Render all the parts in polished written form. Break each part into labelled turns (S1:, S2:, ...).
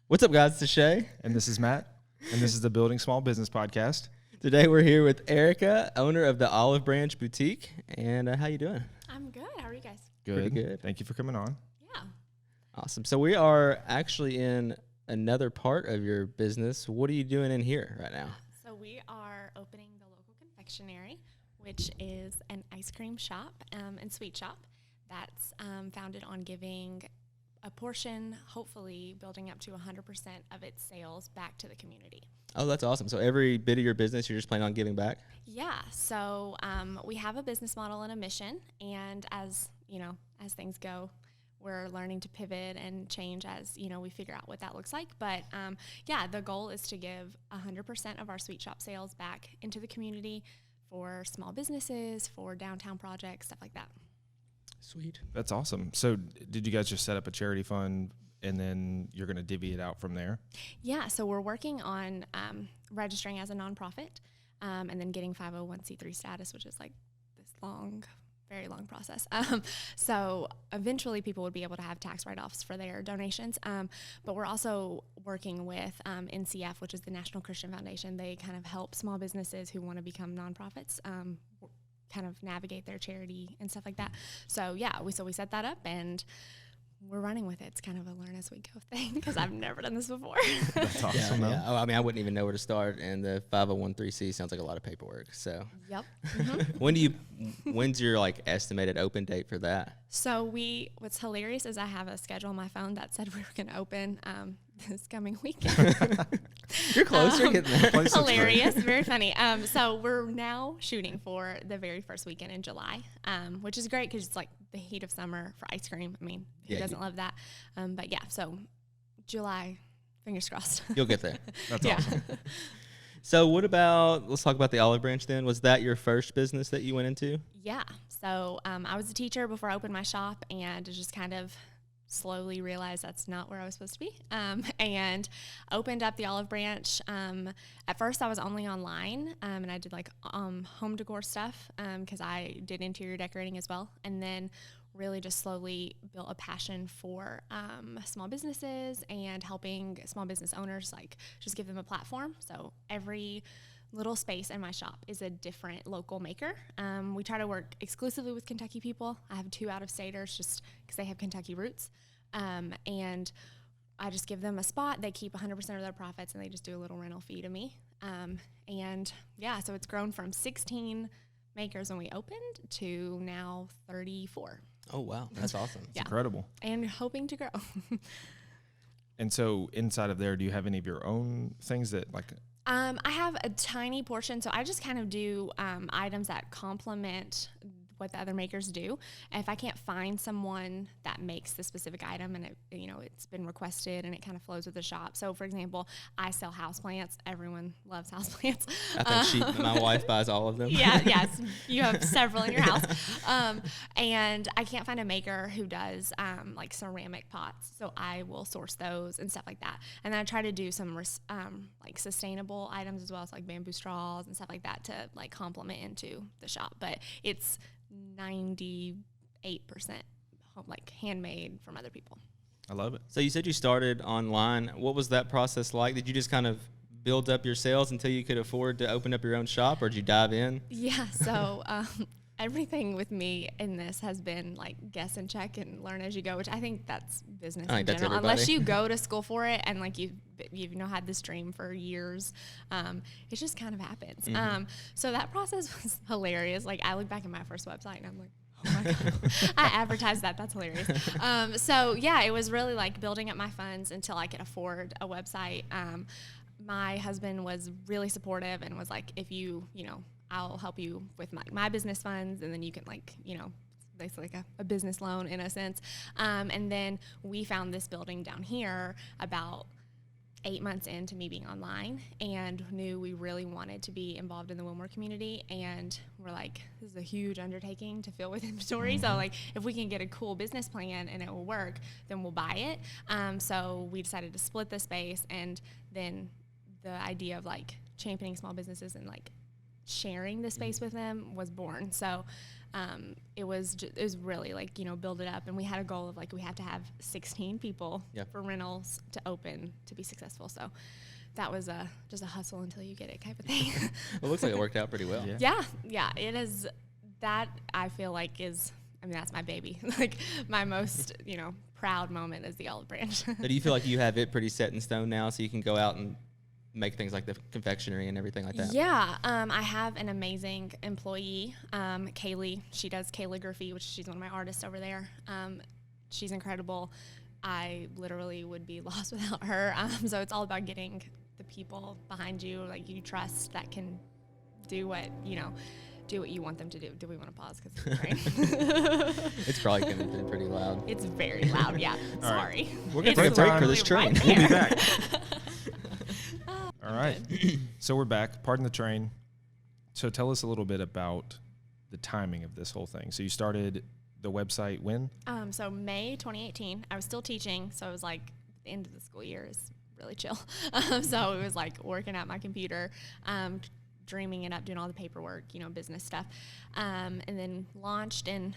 S1: What's up, guys? It's Shae.
S2: And this is Matt. And this is the Building Small Business Podcast.
S1: Today we're here with Erika, owner of the Olive Branch Boutique. And how you doing?
S3: I'm good. How are you guys?
S2: Good.
S1: Pretty good.
S2: Thank you for coming on.
S3: Yeah.
S1: Awesome. So we are actually in another part of your business. What are you doing in here right now?
S3: So we are opening the local confectionery, which is an ice cream shop and sweet shop that's founded on giving a portion, hopefully building up to 100% of its sales back to the community.
S1: Oh, that's awesome. So every bit of your business, you're just planning on giving back?
S3: Yeah. So we have a business model and a mission, and as things go, we're learning to pivot and change as, we figure out what that looks like. But the goal is to give 100% of our sweet shop sales back into the community for small businesses, for downtown projects, stuff like that.
S1: Sweet.
S2: That's awesome. So did you guys just set up a charity fund and then you're going to divvy it out from there?
S3: Yeah. So we're working on registering as a nonprofit and then getting 501c3 status, which is like this very long process. So eventually people would be able to have tax write-offs for their donations. But we're also working with NCF, which is the National Christian Foundation. They kind of help small businesses who want to become nonprofits kind of navigate their charity and stuff like that. So we set that up and we're running with it. It's kind of a learn as we go thing because I've never done this before.
S2: That's awesome.
S1: Yeah. Oh, I wouldn't even know where to start, and the 501c sounds like a lot of paperwork. So
S3: Yep. Mm-hmm.
S1: When's your estimated open date for that?
S3: So what's hilarious is I have a schedule on my phone that said we were going to open this coming weekend.
S1: You're close. You're getting there.
S3: Hilarious. Very funny. So we're now shooting for the very first weekend in July, which is great because it's like the heat of summer for ice cream. I mean, who doesn't love that? But yeah, so July, fingers crossed.
S1: You'll get there.
S2: That's awesome.
S1: So let's talk about the Olive Branch then. Was that your first business that you went into?
S3: Yeah. So I was a teacher before I opened my shop and just kind of slowly realized that's not where I was supposed to be and opened up the Olive Branch. At first I was only online and I did home decor stuff because I did interior decorating as well, and then really just slowly built a passion for small businesses and helping small business owners just give them a platform. So every little space in my shop is a different local maker. We try to work exclusively with Kentucky people. I have 2 out-of-staters just because they have Kentucky roots. And I just give them a spot. They keep 100% of their profits, and they just do a little rental fee to me. So it's grown from 16 makers when we opened to now 34.
S1: Oh, wow. That's awesome.
S2: It's incredible.
S3: And hoping to grow.
S2: And so inside of there, do you have any of your own things that
S3: I have a tiny portion, so I just kind of do items that complement what the other makers do. And if I can't find someone that makes the specific item and it's been requested and it kind of flows with the shop. So for example, I sell houseplants. Everyone loves houseplants.
S1: I think my wife buys all of them.
S3: Yes, you have several in your house. And I can't find a maker who does ceramic pots, so I will source those and stuff like that. And then I try to do some sustainable items as well as bamboo straws and stuff like that to complement into the shop. But it's 98% handmade from other people.
S2: I love it.
S1: So you said you started online. What was that process like? Did you just kind of build up your sales until you could afford to open up your own shop, or did you dive in?
S3: Yeah, so everything with me in this has been guess and check and learn as you go, which I think that's business in general. Unless you go to school for it and you've had this dream for years, it just kind of happens. Mm-hmm. So that process was hilarious. I look back at my first website and I'm like, oh my God, I advertised that. That's hilarious. It was really building up my funds until I could afford a website. My husband was really supportive and was like, if I'll help you with my business funds, and then you can basically a business loan in a sense. And then we found this building down here about 8 months into me being online and knew we really wanted to be involved in the Wilmore community. And we're like, this is a huge undertaking to fill with inventory.
S2: Mm-hmm.
S3: So if we can get a cool business plan and it will work, then we'll buy it. So we decided to split the space, and then the idea of championing small businesses and sharing the space with them was born. So it was really like, build it up. And we had a goal of like, we had to have 16 people for rentals to open to be successful. So that was just a hustle until you get it type of thing.
S1: It looks like it worked out pretty well.
S3: Yeah, it is. That I feel like that's my baby. Like my most, proud moment is the olive branch.
S1: So do you feel like you have it pretty set in stone now so you can go out and make things like the confectionery and everything like that?
S3: Yeah, I have an amazing employee, Kaylee. She does calligraphy, which she's one of my artists over there. She's incredible. I literally would be lost without her. So it's all about getting the people behind you, like you trust, that can do what you want them to do. Do we want to pause? Because
S1: it's probably going to be pretty loud.
S3: It's very loud. Yeah. Sorry.
S1: Right. We're going to take a break for this train.
S3: Right
S2: We'll be back. All right. So we're back. Pardon the train. So tell us a little bit about the timing of this whole thing. So you started the website when?
S3: So May 2018. I was still teaching, so it was like the end of the school year is really chill. So it was like working at my computer, dreaming it up, doing all the paperwork, business stuff, and then launched in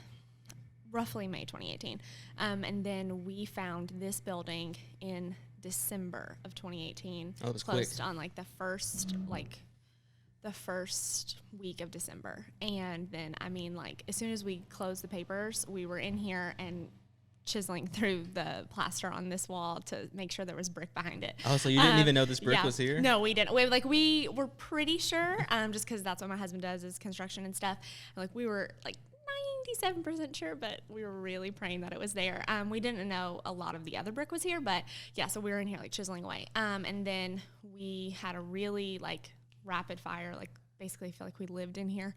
S3: roughly May 2018. And then we found this building in December of 2018.
S1: Oh, it was
S3: closed
S1: quick.
S3: On like the first week of December. And then, as soon as we closed the papers, we were in here and chiseling through the plaster on this wall to make sure there was brick behind it.
S1: Oh, so you didn't even know this brick was here?
S3: No, we didn't. We were pretty sure, just because that's what my husband does, is construction and stuff. And we were 97% sure, but we were really praying that it was there. We didn't know a lot of the other brick was here, but yeah, so we were in here chiseling away. And then we had a really rapid fire, basically feel like we lived in here,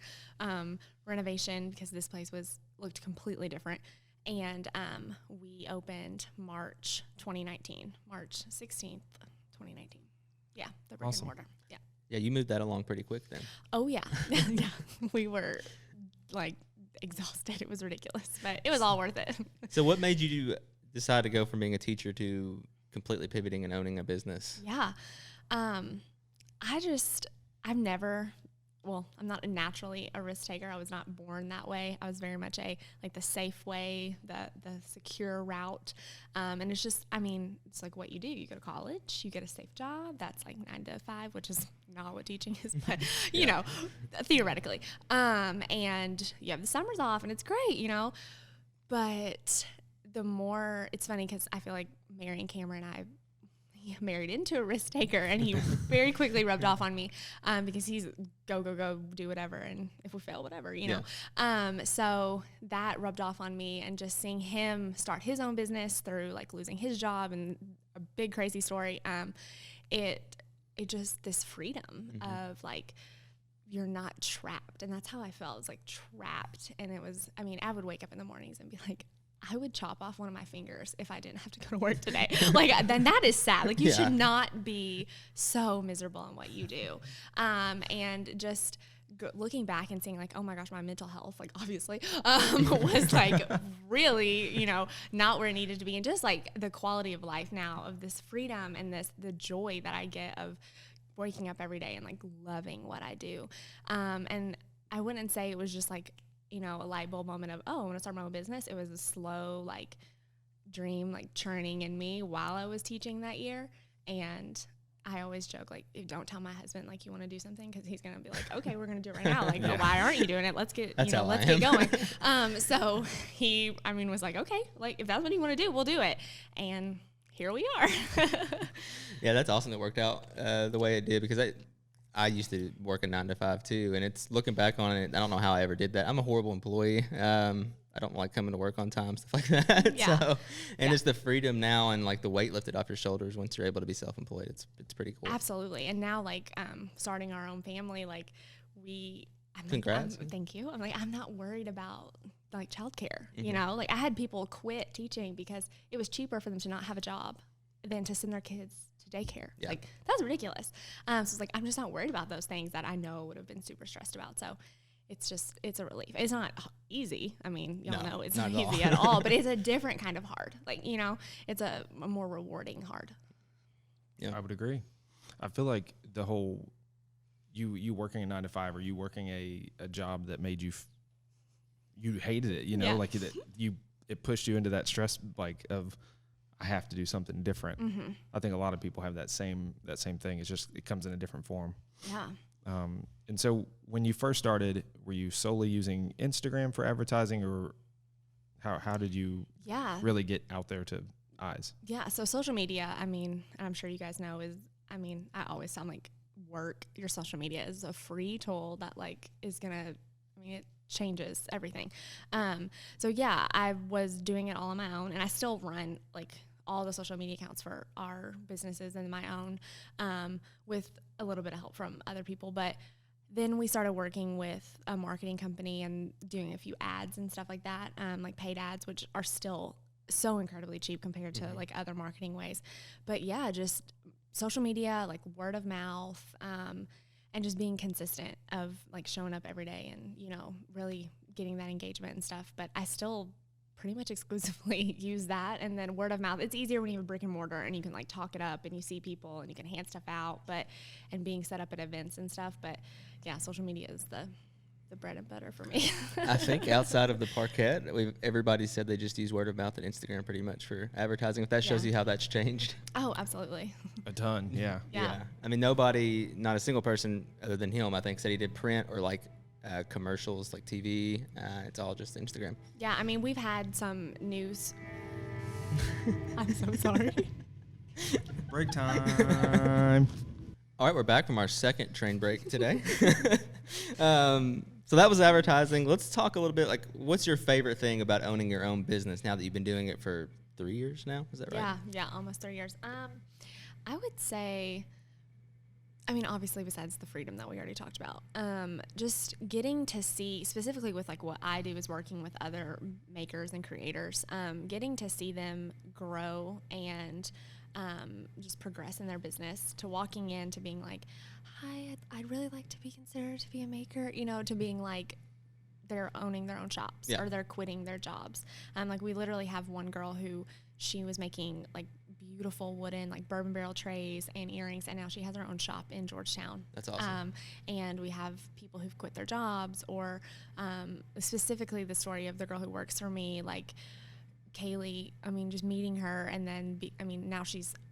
S3: renovation, because this place looked completely different. And we opened March 2019, March 16th, 2019. Yeah, the brick and mortar. Yeah.
S1: Yeah, you moved that along pretty quick then.
S3: Oh, yeah. Yeah. We were exhausted. It was ridiculous, but it was all worth it.
S1: So what made you decide to go from being a teacher to completely pivoting and owning a business?
S3: Yeah. I'm not naturally a risk taker. I was not born that way. I was very much the safe way, the secure route. And it's just, it's like what you do. You go to college, you get a safe job. That's 9 to 5, which is not what teaching is, but you know, theoretically. And you have the summers off and it's great, but the more, it's funny because I feel like marrying Cameron, I married into a risk taker, and he very quickly rubbed off on me because he's go, do whatever, and if we fail, whatever, you know. So that rubbed off on me, and just seeing him start his own business through losing his job and a big crazy story, it just this freedom of you're not trapped, and that's how I felt. It was trapped, and it was, I would wake up in the mornings and be like, I would chop off one of my fingers if I didn't have to go to work today. Then that is sad. You should not be so miserable in what you do. And just looking back and seeing oh my gosh, my mental health, obviously, was really, not where it needed to be. And just the quality of life now, of this freedom and the joy that I get of waking up every day and loving what I do. And I wouldn't say it was just a light bulb moment of, I want to start my own business. It was a slow, dream, churning in me while I was teaching that year. And I always joke, don't tell my husband, you want to do something, because he's going to be okay, we're going to do it right now. Why aren't you doing it? Let's get, let's get going. So he, was okay, if that's what you want to do, we'll do it. And here we are.
S1: Yeah, that's awesome that worked out the way it did, because I used to work a 9 to 5 too, and it's looking back on it, I don't know how I ever did that. I'm a horrible employee. I don't like coming to work on time, stuff like that.
S3: Yeah.
S1: So, and it's the freedom now and the weight lifted off your shoulders once you're able to be self-employed. It's pretty cool.
S3: Absolutely. And now starting our own family,
S1: Congrats.
S3: Thank you. I'm not worried about childcare. I had people quit teaching because it was cheaper for them to not have a job than to send their kids to daycare.
S1: Yeah.
S3: That's ridiculous. So it's I'm just not worried about those things that I know would have been super stressed about. So it's a relief. It's not easy. Y'all know it's not easy at all, but it's a different kind of hard. It's a more rewarding hard.
S2: Yeah, I would agree. I feel like the whole you working a 9 to 5 or you working a job that made you you hated it, you know, like it pushed you into that stress like of I have to do something different. I think a lot of people have that same thing. It's just it comes in a different form.
S3: Yeah.
S2: And so when you first started, were you solely using Instagram for advertising, or how did you really get out there to eyes? Yeah.
S3: So social media, I mean, I'm sure you guys know I always sound like work. Your social media is a free tool that like is gonna, it changes everything. So yeah, I was doing it all on my own, and I still run like all the social media accounts for our businesses and my own, with a little bit of help from other people. But then we started working with a marketing company and doing a few ads and stuff like that, like paid ads, which are still so incredibly cheap compared to like other marketing ways. But yeah, just social media, like word of mouth, and just being consistent of like showing up every day and, you know, really getting that engagement and stuff. But I still pretty much exclusively use that. And then word of mouth, it's easier when you have a brick and mortar and you can like talk it up and you see people and you can hand stuff out, and being set up at events and stuff. But yeah, social media is the bread and butter for me.
S1: I think outside of the parquet, everybody said they just use word of mouth and Instagram pretty much for advertising. If that shows you how that's changed.
S3: Oh, absolutely.
S2: A ton, yeah.
S1: I mean, not a single person other than him, I think, said he did print or like commercials, like TV. It's all just Instagram.
S3: Yeah, I mean, we've had some news. I'm so sorry.
S2: Break time.
S1: All right, we're back from our second train break today. So that was advertising. Let's talk a little bit, like, what's your favorite thing about owning your own business now that you've been doing it for 3 years now? Is that right?
S3: Yeah, almost 3 years. I would say, I mean, obviously besides the freedom that we already talked about, just getting to see, specifically with like what I do is working with other makers and creators, getting to see them grow and just progress in their business, to walking in to being like, hi, I'd really like to be considered to be a maker, you know, to being like they're owning their own shops or they're quitting their jobs. Like we literally have one girl who she was making like beautiful wooden like bourbon barrel trays and earrings, and now she has her own shop in Georgetown.
S1: That's awesome.
S3: And we have people who've quit their jobs, or specifically the story of the girl who works for me, like Kaylee. I mean, just meeting her, and then now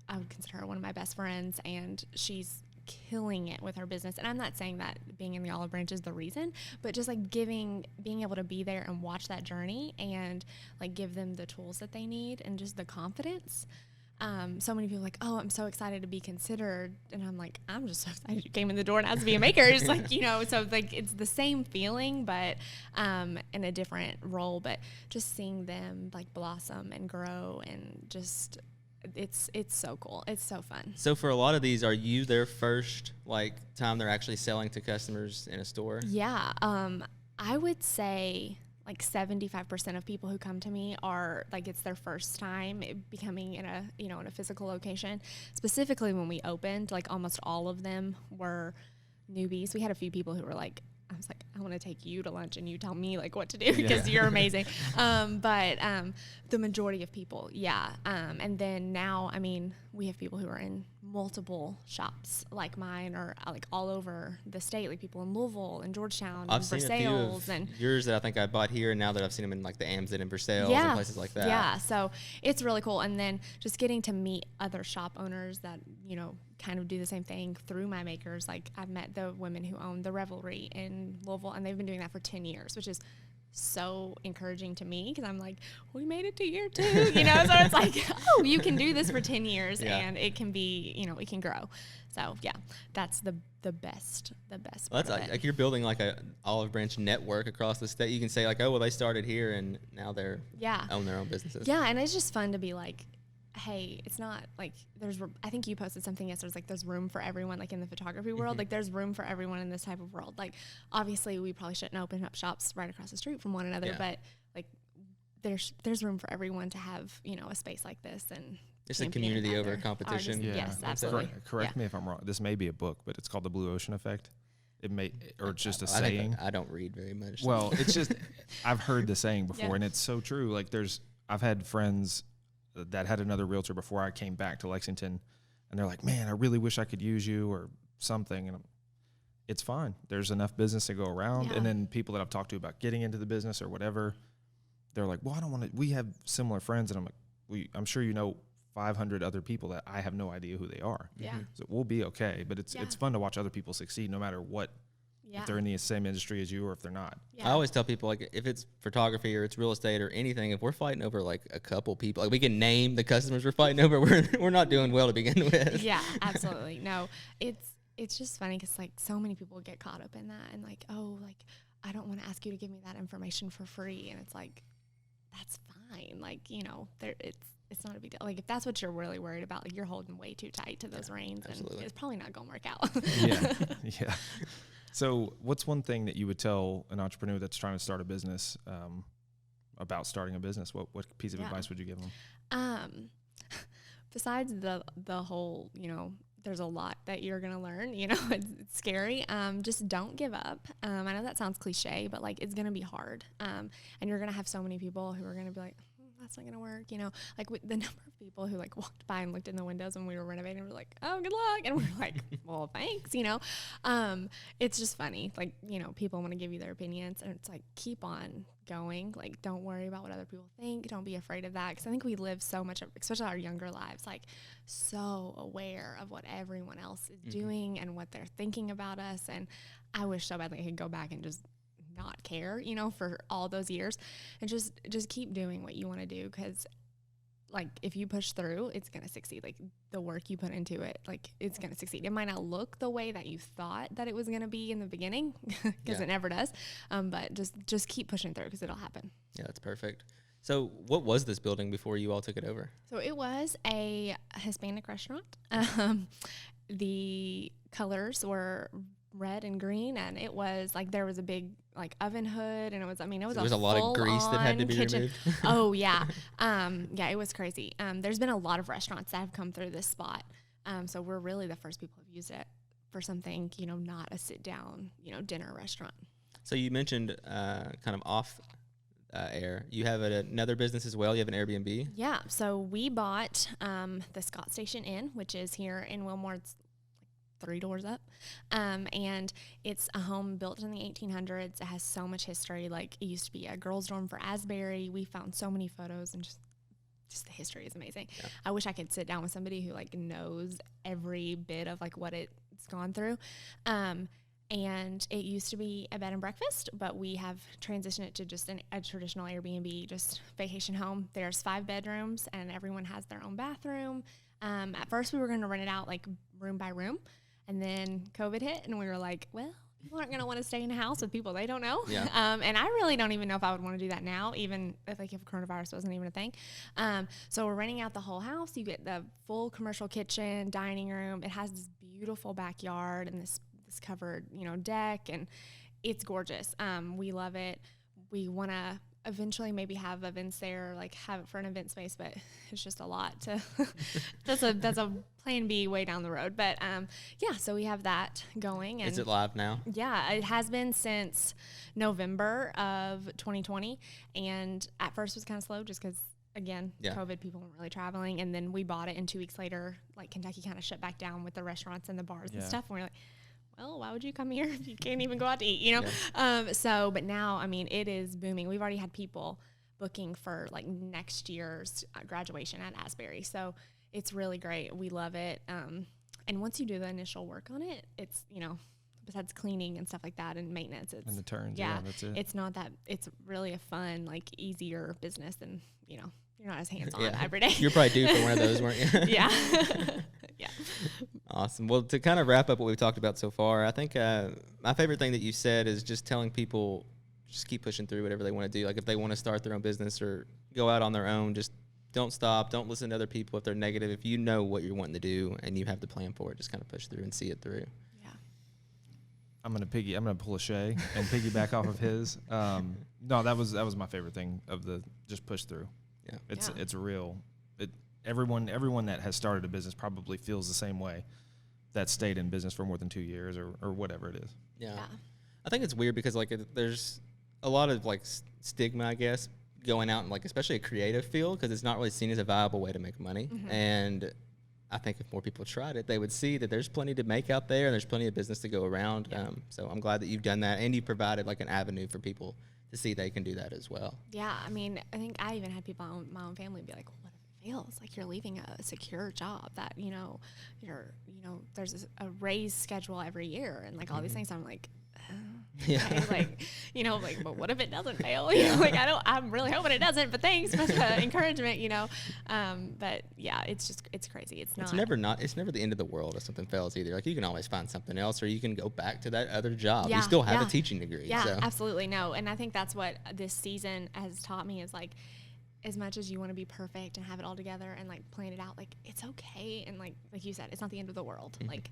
S3: I would consider her one of my best friends, and she's killing it with her business. And I'm not saying that being in the olive branch is the reason, but just like being able to be there and watch that journey and like give them the tools that they need and just the confidence. So many people are like, oh, I'm so excited to be considered. And I'm like, I'm just so excited you came in the door and asked to be a maker. It's like, you know, so like it's the same feeling, but in a different role. But just seeing them like blossom and grow, and just it's so cool. It's so fun.
S1: So for a lot of these, are you their first like time they're actually selling to customers in a store?
S3: Yeah. I would say like 75% of people who come to me are like, it's their first time becoming in a physical location. Specifically when we opened, like almost all of them were newbies. We had a few people who were like, I was like, I want to take you to lunch and you tell me like what to do because you're amazing. But the majority of people, and then now, I mean, we have people who are in multiple shops like mine, or like all over the state, like people in Louisville and Georgetown and Versailles. And
S1: yours that I think I bought here, and now that I've seen them in like the Amazon and Versailles and places like that.
S3: Yeah, so it's really cool. And then just getting to meet other shop owners that, you know, kind of do the same thing through my makers. Like I've met the women who own the Revelry in Louisville, and they've been doing that for 10 years, which is so encouraging to me because I'm like, we made it to year 2, you know? So it's like, oh, you can do this for 10 years and it can be, you know, it can grow. So yeah, that's the best
S1: Well,
S3: part
S1: that's
S3: of it.
S1: like you're building like a olive branch network across the state. You can say like, oh, well, they started here and now they're own their own businesses.
S3: Yeah, and it's just fun to be like, hey, it's not like I think you posted something yesterday. It's like there's room for everyone, like in the photography world. Like there's room for everyone in this type of world. Like obviously we probably shouldn't open up shops right across the street from one another, but like there's room for everyone to have, you know, a space like this, and
S1: it's a community over competition.
S3: Yes, absolutely.
S2: Correct me if I'm wrong. This may be a book, but it's called The Blue Ocean Effect. It may, or it's just a saying.
S1: I don't read very much.
S2: Well, it's just I've heard the saying before, and it's so true. Like I've had friends that had another realtor before I came back to Lexington, and they're like, man, I really wish I could use you or something. And it's fine. There's enough business to go around.
S3: Yeah.
S2: And then people that I've talked to about getting into the business or whatever, they're like, well, I don't want to, we have similar friends. And I'm like, I'm sure 500 other people that I have no idea who they are.
S3: Yeah.
S2: So we'll be okay. But it's fun to watch other people succeed no matter what, if they're in the same industry as you or if they're not.
S1: Yeah. I always tell people, like, if it's photography or it's real estate or anything, if we're fighting over like a couple people, like we can name the customers we're fighting over, we're not doing well to begin with.
S3: Yeah, absolutely. No, it's just funny because like so many people get caught up in that and like, oh, like I don't want to ask you to give me that information for free, and it's like, that's fine. Like, it's not a big deal. Like if that's what you're really worried about, like you're holding way too tight to those reins, absolutely. And it's probably not gonna work out.
S2: Yeah. So what's one thing that you would tell an entrepreneur that's trying to start a business about starting a business? What piece of advice would you give them?
S3: Besides the whole, there's a lot that you're going to learn, it's scary. Just don't give up. I know that sounds cliche, but like it's going to be hard. And you're going to have so many people who are going to be like, that's not going to work. Like the number of people who like walked by and looked in the windows when we were renovating and were like, oh, good luck. And we're like, well, thanks. It's just funny. Like, people want to give you their opinions, and it's like, keep on going. Like, don't worry about what other people think. Don't be afraid of that. 'Cause I think we live so much, especially our younger lives, like so aware of what everyone else is doing and what they're thinking about us. And I wish so badly I could go back and just not care, for all those years, and just keep doing what you want to do. 'Cause like if you push through, it's going to succeed. Like the work you put into it, like it's going to succeed. It might not look the way that you thought that it was going to be in the beginning, because it never does. But just keep pushing through, because it'll happen.
S1: Yeah, that's perfect. So what was this building before you all took it over? So
S3: it was a Hispanic restaurant. The colors were red and green, and it was like there was a big like oven hood, and it was
S1: a lot of grease that had to be removed.
S3: Oh yeah. It was crazy. There's been a lot of restaurants that have come through this spot, so we're really the first people who've used it for something, not a sit down, dinner restaurant.
S1: So you mentioned kind of off air, you have another business as well. You have an Airbnb.
S3: Yeah, so we bought the Scott Station Inn, which is here in Wilmore. It's 3 doors up, and it's a home built in the 1800s. It has so much history. Like it used to be a girls' dorm for Asbury. We found so many photos, and just the history is amazing. Yeah. I wish I could sit down with somebody who like knows every bit of like what it's gone through. And it used to be a bed and breakfast, but we have transitioned it to just a traditional Airbnb, just vacation home. There's 5 bedrooms, and everyone has their own bathroom. At first, we were going to rent it out like room by room. And then COVID hit, and we were like, well, people aren't going to want to stay in a house with people they don't know. Yeah. And I really don't even know if I would want to do that now, even if coronavirus wasn't even a thing. So we're renting out the whole house. You get the full commercial kitchen, dining room. It has this beautiful backyard and this covered, deck, and it's gorgeous. We love it. We want to eventually maybe have events there, like have it for an event space, but it's just a lot to that's a plan B way down the road. But so we have that going. And
S1: is it live now?
S3: Yeah, it has been since November of 2020, and at first it was kind of slow just because again, COVID, people weren't really traveling, and then we bought it, and 2 weeks later, like Kentucky kind of shut back down with the restaurants and the bars and stuff, and we're like, well, why would you come here if you can't even go out to eat, but now, it is booming. We've already had people booking for like next year's graduation at Asbury. So it's really great. We love it. And once you do the initial work on it, it's, besides cleaning and stuff like that and maintenance, it's,
S2: and the turns, that's it.
S3: It's not that, it's really a fun, like easier business than, you're not as hands-on every day.
S1: You're probably due for one of those, weren't you?
S3: Yeah. Yeah.
S1: Awesome. Well, to kind of wrap up what we've talked about so far, I think my favorite thing that you said is just telling people just keep pushing through whatever they want to do. Like if they want to start their own business or go out on their own, just don't stop. Don't listen to other people if they're negative. If you know what you're wanting to do and you have the plan for it, just kind of push through and see it through.
S3: Yeah.
S2: I'm gonna pull a Shae and piggyback off of his. No, that was my favorite thing of the just push through. Yeah. It's real. Everyone that has started a business probably feels the same way, that stayed in business for more than 2 years or whatever it is.
S1: Yeah. I think it's weird because like there's a lot of like stigma, I guess, going out in like especially a creative field, because it's not really seen as a viable way to make money. Mm-hmm. And I think if more people tried it, they would see that there's plenty to make out there and there's plenty of business to go around. Yeah. So I'm glad that you've done that, and you provided like an avenue for people to see they can do that as well.
S3: Yeah, I mean, I think I even had people in my own family be like, what if it fails? Like, you're leaving a secure job that, there's a raise schedule every year and like all these things. I'm like, okay, but what if it doesn't fail? I'm really hoping it doesn't, but thanks for the encouragement, but yeah, it's crazy. It's never
S1: the end of the world if something fails either. Like, you can always find something else, or you can go back to that other job.
S3: Yeah,
S1: you still have a teaching degree.
S3: Yeah,
S1: so.
S3: Absolutely. No. And I think that's what this season has taught me is like, as much as you want to be perfect and have it all together and like plan it out, like it's okay. And like you said, it's not the end of the world. Mm-hmm. Like,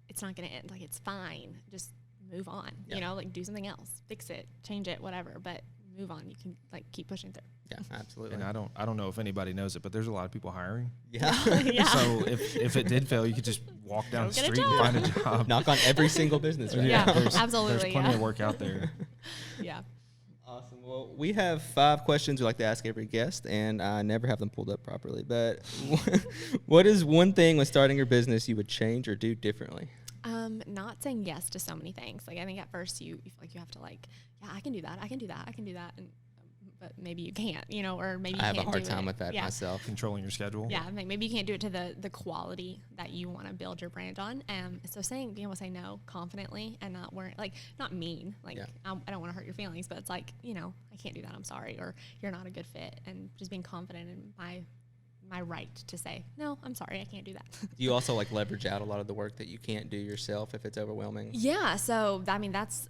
S3: it's not going to end. Like, it's fine. Just move on, like do something else, fix it, change it, whatever, but move on. You can like keep pushing through.
S1: Yeah, absolutely.
S2: And I don't know if anybody knows it, but there's a lot of people hiring.
S1: Yeah.
S3: Yeah.
S2: So if it did fail, you could just walk down the street and find a job.
S1: Knock on every single business. Right?
S3: Yeah, absolutely.
S2: There's plenty of work out there.
S3: Yeah.
S1: Awesome. Well, we have 5 questions we like to ask every guest, and I never have them pulled up properly. But what is one thing when starting your business you would change or do differently?
S3: Not saying yes to so many things. Like, I think at first you feel like you have to like, yeah, I can do that, and but maybe you can't, or maybe you
S1: I have
S3: can't
S1: a hard
S3: do
S1: time
S3: it.
S1: with that myself.
S2: Controlling your schedule.
S3: Yeah, like maybe you can't do it to the quality that you want to build your brand on. So being able to say no confidently and not worry, like not mean, like I don't want to hurt your feelings, but it's like, I can't do that, I'm sorry, or you're not a good fit, and just being confident in my right to say, no, I'm sorry, I can't do that.
S1: Do you also like leverage out a lot of the work that you can't do yourself if it's overwhelming?
S3: Yeah. So, I mean, that's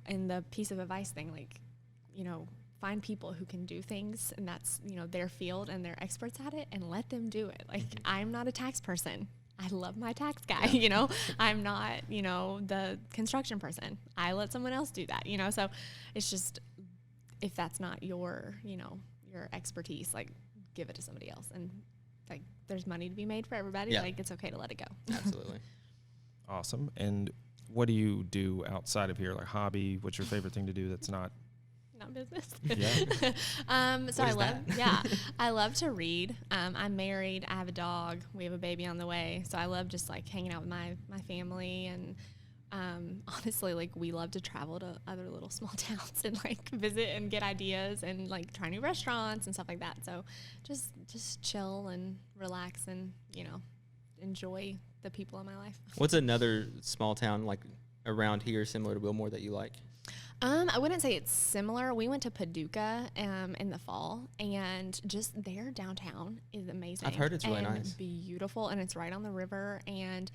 S3: in the piece of advice thing, like, find people who can do things, and that's, their field and they're experts at it, and let them do it. Like, I'm not a tax person. I love my tax guy, I'm not, the construction person. I let someone else do that, so it's just, if that's not your expertise, like, give it to somebody else. And like, there's money to be made for everybody. Yeah. Like, it's okay to let it go.
S1: Absolutely.
S2: Awesome. And what do you do outside of here? Like, hobby? What's your favorite thing to do that's not
S3: business?
S2: Yeah.
S3: So I love to read. I'm married. I have a dog. We have a baby on the way. So I love just like hanging out with my family, and honestly, like, we love to travel to other little small towns and like visit and get ideas and like try new restaurants and stuff like that. So just chill and relax and, enjoy the people in my life.
S1: What's another small town like around here similar to Wilmore that you like?
S3: I wouldn't say it's similar. We went to Paducah in the fall, and just their downtown is amazing.
S1: I've heard it's really nice.
S3: Beautiful, and it's right on the river, and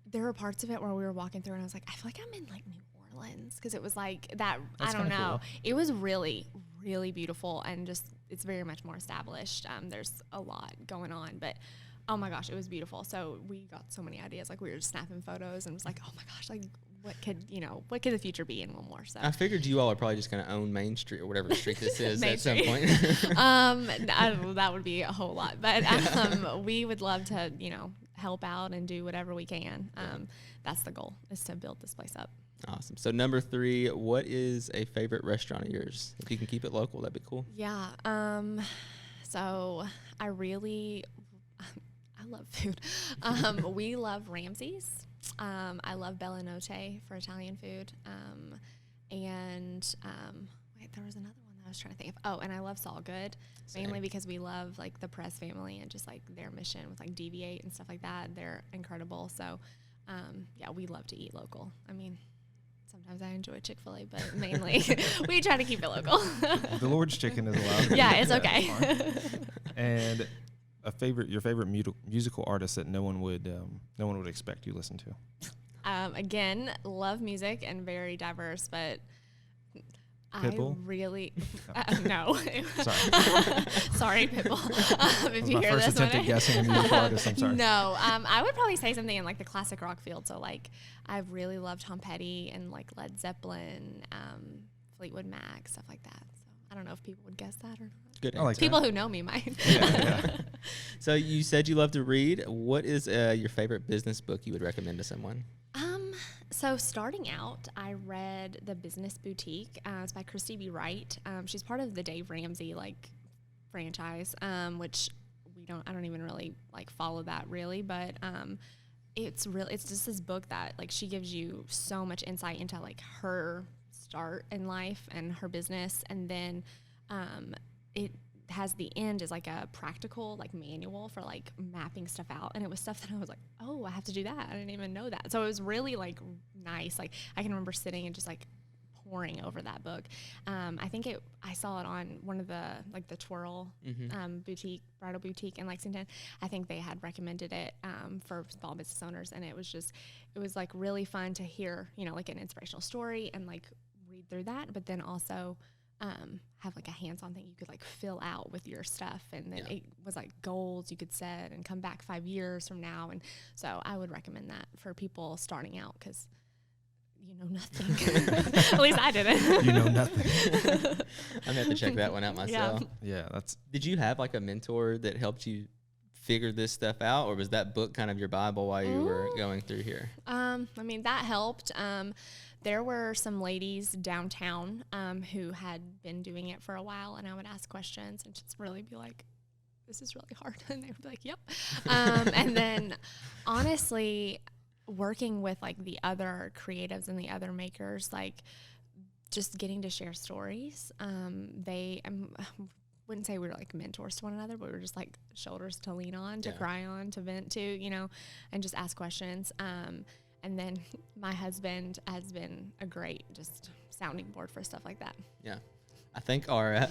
S3: there were parts of it where we were walking through and I was like, I feel like I'm in like New Orleans, because it was like that.
S2: That's
S3: I don't know.
S2: Cool.
S3: It was really, really beautiful, and just it's very much more established. There's a lot going on, but oh my gosh, it was beautiful. So we got so many ideas. Like, we were just snapping photos and was like, oh my gosh, like what could the future be in Wilmore? So I
S1: figured you all are probably just going to own Main Street or whatever street this is at some point.
S3: That would be a whole lot, but we would love to, help out and do whatever we can. That's the goal, is to build this place up.
S1: Awesome. So number 3, what is a favorite restaurant of yours? If you can keep it local, that'd be cool.
S3: Yeah. So I love food. We love Ramsey's. I love Bella Notte for Italian food. There was another one that I was trying to think of. Oh, and I love Saul Good, mainly because we love like the Press family and just like their mission with like Deviate and stuff like that. They're incredible. So, we love to eat local. I mean, sometimes I enjoy Chick-fil-A, but mainly we try to keep it local.
S2: The Lord's Chicken is allowed.
S3: Yeah, it's okay.
S2: And your favorite musical artist that no one would expect you to listen to.
S3: Again, love music and very diverse, but
S2: Pitbull?
S3: I really no. Sorry, Pitbull. If you
S2: my
S3: hear
S2: first
S3: this
S2: attempt
S3: one,
S2: at guessing a musical artist. I'm sorry.
S3: No, I would probably say something in like the classic rock field. So like, I've really loved Tom Petty and like Led Zeppelin, Fleetwood Mac, stuff like that. So I don't know if people would guess that or not.
S1: Good.
S2: I like
S3: people
S2: that.
S3: who know me might.
S2: Yeah.
S1: So you said you love to read. What is your favorite business book you would recommend to someone?
S3: So starting out, I read The Business Boutique. It's by Christy B. Wright. She's part of the Dave Ramsey franchise, which we don't even really like follow that really, but it's just this book that like she gives you so much insight into like her start in life and her business, and then it has the end is like a practical like manual for like mapping stuff out, and it was stuff that I was like, oh, I have to do that. I didn't even know that. So it was really like nice. Like I can remember sitting and just like poring over that book. I saw it on one of the like the Twirl bridal boutique in Lexington. I think they had recommended it for small business owners, and it was like really fun to hear, you know, like an inspirational story and like read through that, but then also have like a hands-on thing you could like fill out with your stuff, and then it was like goals you could set and come back 5 years from now. And so I would recommend that for people starting out, because you know nothing. At least I didn't.
S2: You know nothing.
S1: I'm gonna have to check that one out myself.
S2: Yeah, that's.
S1: Did you have like a mentor that helped you figure this stuff out, or was that book kind of your Bible while you were going through here?
S3: I mean, that helped. There were some ladies downtown who had been doing it for a while, and I would ask questions and just really be like, this is really hard. And they would be like, yep. And then honestly, working with like the other creatives and the other makers, like just getting to share stories. Wouldn't say we were like mentors to one another, but we were just like shoulders to lean on, to cry on, to vent to, you know, and just ask questions. And then my husband has been a great just sounding board for stuff like that. Yeah.
S1: I think our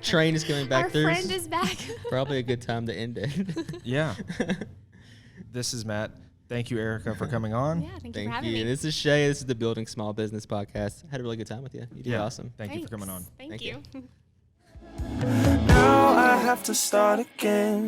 S1: train is coming back through.
S3: Our friend is back.
S1: Probably a good time to end it.
S2: Yeah. This is Matt. Thank you, Erika, for coming on.
S3: Yeah, thank you for having me.
S1: This is Shae. This is the Building Small Business Podcast. I had a really good time with you. You did awesome.
S2: Thank you for coming on.
S3: Thank you.
S4: Now I have to start again.